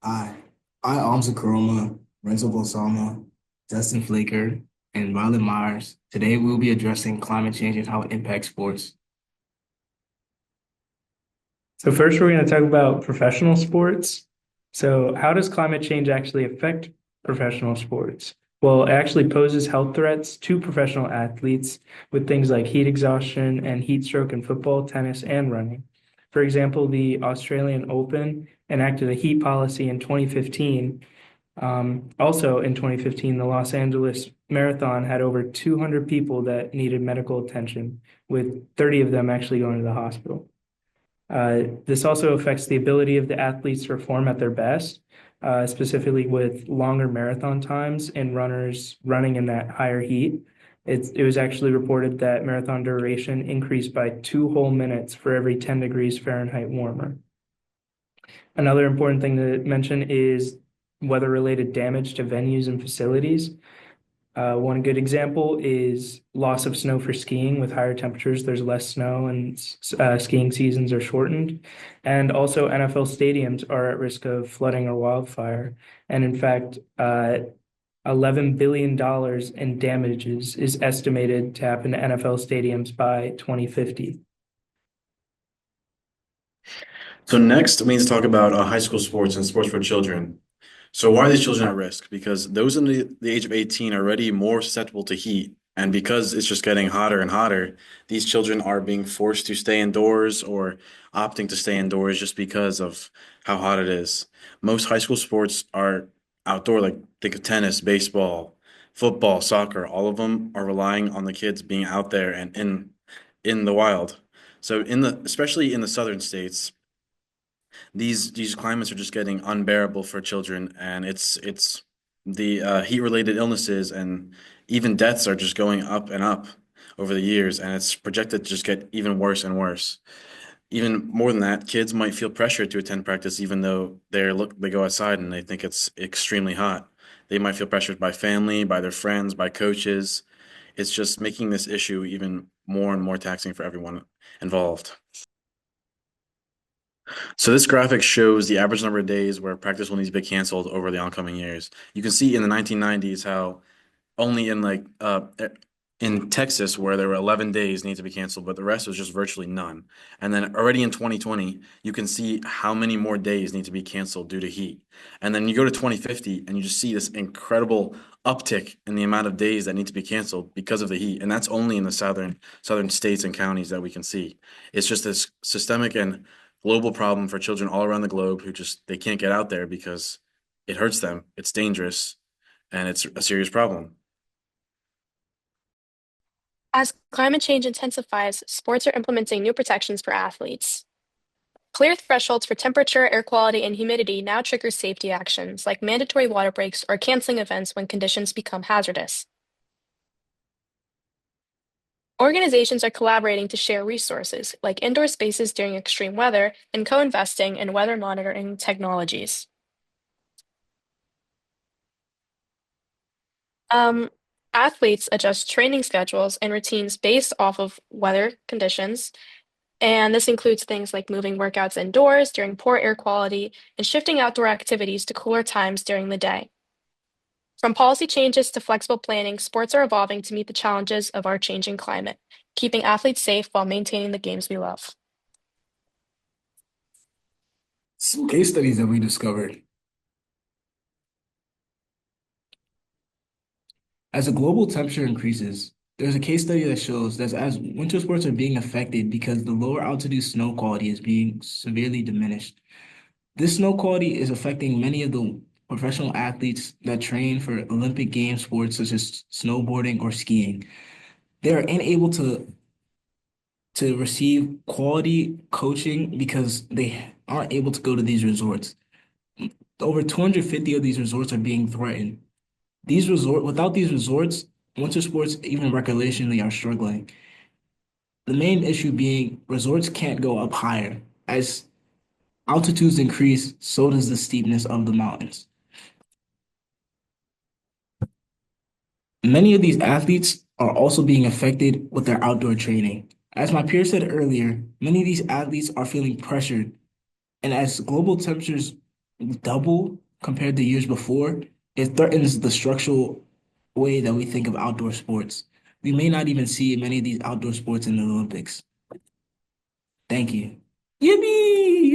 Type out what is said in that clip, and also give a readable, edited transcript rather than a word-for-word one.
I, Amzah Koroma, Renzo Balsamo, Dustin Flaker, and Violet Myers. Today we'll be addressing climate change and how it impacts sports. So first, we're going to talk about professional sports. So how does climate change actually affect professional sports? Well, it actually poses health threats to professional athletes with things like heat exhaustion and heat stroke in football, tennis, and running. For example, the Australian Open enacted a heat policy in 2015. Also in 2015, the Los Angeles Marathon had over 200 people that needed medical attention, with 30 of them actually going to the hospital. This also affects the ability of the athletes to perform at their best, specifically with longer marathon times and runners running in that higher heat. It was actually reported that marathon duration increased by 2 whole minutes for every 10 degrees Fahrenheit warmer. Another important thing to mention is weather-related damage to venues and facilities. One good example is loss of snow for skiing. With higher temperatures, there's less snow and skiing seasons are shortened. And also, NFL stadiums are at risk of flooding or wildfire. And in fact, $11 billion in damages is estimated to happen to NFL stadiums by 2050. So next, we need to talk about high school sports and sports for children. So why are these children at risk? Because those in the age of 18 are already more susceptible to heat. And because it's just getting hotter and hotter, these children are being forced to stay indoors or opting to stay indoors just because of how hot it is. Most high school sports are outdoor, like think of tennis, baseball, football, soccer. All of them are relying on the kids being out there and in the wild. So especially in the southern states, these climates are just getting unbearable for children, and it's the heat related illnesses and even deaths are just going up and up over the years, and it's projected to just get even worse and worse. Even more than that, kids might feel pressured to attend practice even though they go outside and they think it's extremely hot. They might feel pressured by family, by their friends, by coaches. It's just making this issue even more and more taxing for everyone involved. So this graphic shows the average number of days where practice will need to be canceled over the oncoming years. You can see in the 1990s how only in Texas where there were 11 days need to be canceled, but the rest was just virtually none. And then already in 2020, you can see how many more days need to be canceled due to heat. And then you go to 2050 and you just see this incredible uptick in the amount of days that need to be canceled because of the heat. And that's only in the southern states and counties that we can see. It's just this systemic and global problem for children all around the globe who just they can't get out there because it hurts them, it's dangerous, and it's a serious problem. As climate change intensifies, sports are implementing new protections for athletes. Clear thresholds for temperature, air quality, and humidity now trigger safety actions like mandatory water breaks or canceling events when conditions become hazardous. Organizations are collaborating to share resources like indoor spaces during extreme weather and co-investing in weather monitoring technologies. Um, Athletes adjust training schedules and routines based off of weather conditions. And this includes things like moving workouts indoors during poor air quality and shifting outdoor activities to cooler times during the day. From policy changes to flexible planning, sports are evolving to meet the challenges of our changing climate, keeping athletes safe while maintaining the games we love. Some case studies that we discovered. As the global temperature increases, there's a case study that shows that as winter sports are being affected because the lower altitude snow quality is being severely diminished. This snow quality is affecting many of the professional athletes that train for Olympic game sports such as snowboarding or skiing. They are unable to receive quality coaching because they aren't able to go to these resorts. Over 250 of these resorts are being threatened. Without these resorts, winter sports, even recreationally, are struggling. The main issue being resorts can't go up higher. As altitudes increase, so does the steepness of the mountains. Many of these athletes are also being affected with their outdoor training. As my peer said earlier, many of these athletes are feeling pressured, and as global temperatures double compared to years before, it threatens the structural way that we think of outdoor sports. We may not even see many of these outdoor sports in the Olympics. Thank you. Yippee!